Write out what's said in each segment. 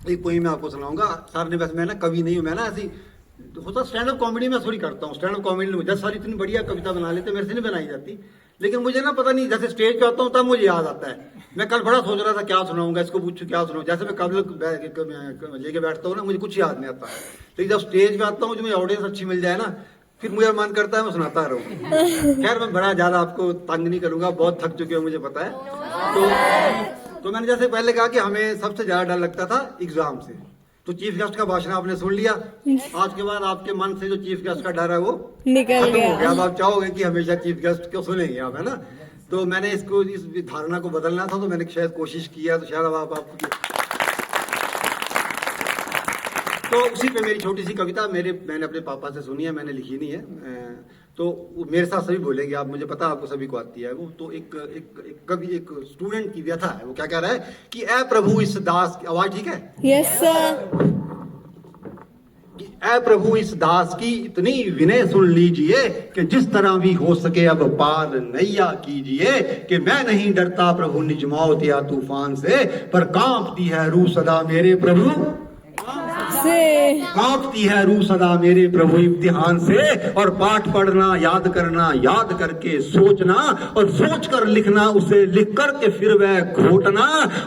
एक पोई मैं आपको सुनाऊंगा। सर ने, वैसे मैं ना कवि नहीं हूँ, मैं ना ऐसी होता स्टैंड अप कॉमेडी में थोड़ी करता हूँ। स्टैंड अप कॉमेडी में 10 साल इतनी बढ़िया कविता बना लेते, मेरे से नहीं बनाई जाती। लेकिन मुझे ना पता नहीं, जैसे स्टेज पे आता हूँ तब मुझे याद आता है। मैं कल बड़ा सोच रहा था क्या सुनाऊंगा, इसको पूछूं क्या सुनाऊं। जैसे मैं कब लेके बैठता हूँ ना, मुझे कुछ याद नहीं आता। लेकिन जब स्टेज पे आता हूँ, जो मुझे ऑडियंस अच्छी मिल जाए ना, फिर मुझे मन करता है मैं सुनाता रहूँ। खैर मैं बड़ा ज्यादा आपको तंग नहीं करूंगा, बहुत थक चुके हो मुझे पता है। तो मैंने जैसे पहले कहा कि हमें सबसे ज्यादा डर लगता था एग्जाम से। तो चीफ गेस्ट का भाषण आपने सुन लिया। आज के बाद आपके मन से जो चीफ गेस्ट का डर है वो निकल खत्म हो गया। गया। अब आप चाहोगे कि हमेशा चीफ गेस्ट को सुनेंगे आप, है ना। तो मैंने इस धारणा को बदलना था, तो मैंने शायद कोशिश किया। तो शायद अब आप तो उसी पे मेरी छोटी सी कविता मैंने अपने पापा से सुनी है, मैंने लिखी नहीं है। तो मेरे साथ सभी बोलेंगे आप, मुझे पता है आपको सभी को आती है वो। तो एक कवि, एक स्टूडेंट की व्यथा है। वो क्या कह रहा है कि ऐ प्रभु इस दास की, आवाज ठीक है? Yes sir. कि ऐ प्रभु इस दास की इतनी विनय सुन लीजिए कि जिस तरह भी हो सके अब पार नैया कीजिए। कि मैं नहीं डरता प्रभु निज मौत या तूफान से, पर कांपती है रूह सदा मेरे प्रभु कांपती है रूह सदा मेरे प्रभु इम्तिहान से। और पाठ पढ़ना, याद करना, याद करके सोचना, और सोच कर लिखना, उसे लिख करके फिर वह घोटना।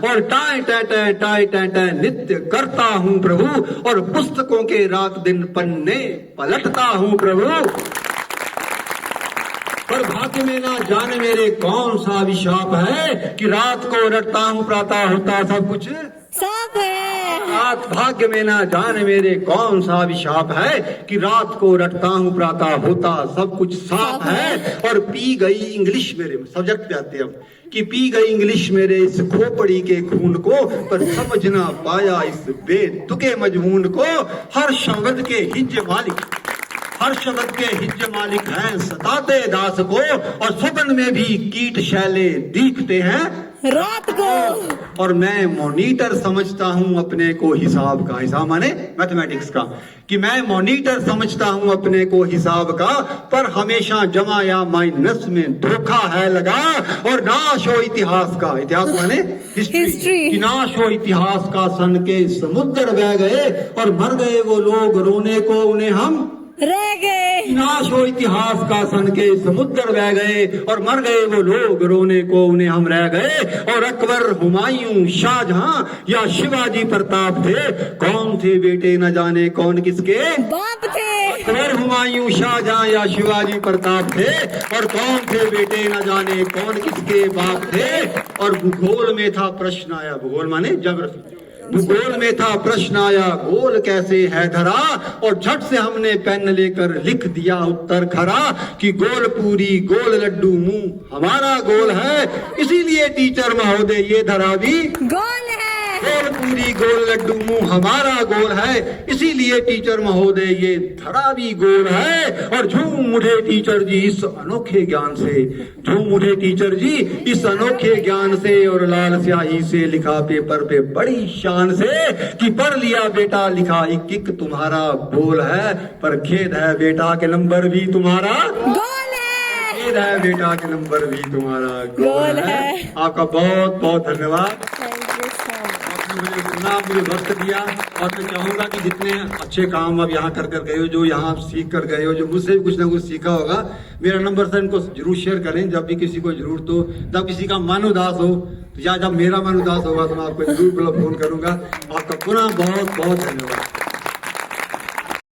और टाय टाय टाय टाय टाय टाय नित्य करता हूँ प्रभु, और पुस्तकों के रात दिन पन्ने पलटता हूँ प्रभु। पर भाग्य में ना जाने मेरे कौन सा अभिशाप है, कि रात को रटता हूँ प्रातः होता सब कुछ साफ है। रात भाग्य में ना जाने मेरे कौन सा अभिशाप है, कि रात को रटता हूँ प्रातः होता सब कुछ साफ है। और पी गई इंग्लिश मेरे, सब्जेक्ट पे आते हम, कि पी गई इंग्लिश मेरे इस खोपड़ी के खून को, पर समझ ना पाया इस बेतुके मजमून को। हर शब्द के हिज्ज मालिक, हर शब्द के हिज्ज मालिक हैं सताते दास को। और स्वप्न में भी कीट शैले दिखते हैं रात को। और मैं मॉनिटर समझता हूँ अपने को हिसाब का, हिसाब माने मैथमेटिक्स का, कि मैं मॉनिटर समझता हूँ अपने को हिसाब का। पर हमेशा जमा या माइनस में धोखा है लगा। और नाश हो इतिहास का, इतिहास माने हिस्ट्री, कि नाश हो इतिहास का सन के समुद्र बह गए। और मर गए वो लोग रोने को उन्हें हम रह गए। नाश हो इतिहास का सन के समुद्र बह गए। और मर गए वो लोग रोने को उन्हें हम रह गए। और अकबर, हुमायूं, शाहजहां या शिवाजी प्रताप थे, कौन थे बेटे न जाने कौन किसके बाप थे। अकबर, हुमायूं, शाहजहां या शिवाजी प्रताप थे, और कौन थे बेटे न जाने कौन किसके बाप थे। और भूगोल में था प्रश्न आया, भूगोल माने ज्योग्राफी, भूगोल में था प्रश्न आया गोल कैसे है धरा। और झट से हमने पेन लेकर लिख दिया उत्तर खरा, कि गोल पूरी गोल लड्डू मुंह हमारा गोल है। इसीलिए टीचर महोदय ये धरा भी गोल है। गोल पूरी गोल लड्डू मुंह हमारा गोल है। इसीलिए टीचर महोदय ये धरा भी गोल है। और झूम उठे टीचर जी इस अनोखे ज्ञान से, झूम उठे टीचर जी इस अनोखे ज्ञान से। और लाल स्याही से लिखा पेपर पे बड़ी शान से, कि पढ़ लिया बेटा लिखा एक एक तुम्हारा बोल है। पर खेद है बेटा के नंबर भी तुम्हारा गोल है। खेद है बेटा के नंबर भी तुम्हारा गोल है। आपका बहुत बहुत धन्यवाद। मुझे इतना मुझे वक्त दिया। और मैं चाहूंगा कि जितने अच्छे काम आप यहाँ कर गए हो, जो यहाँ सीख कर गए हो, जो मुझसे भी कुछ ना कुछ सीखा होगा, मेरा नंबर से इनको जरूर शेयर करें। जब भी किसी को जरूरत हो, जब किसी का मन उदास हो, या जब मेरा मन उदास होगा, तो मैं आपको जरूर फोन करूंगा। आपका पुनः बहुत बहुत धन्यवाद।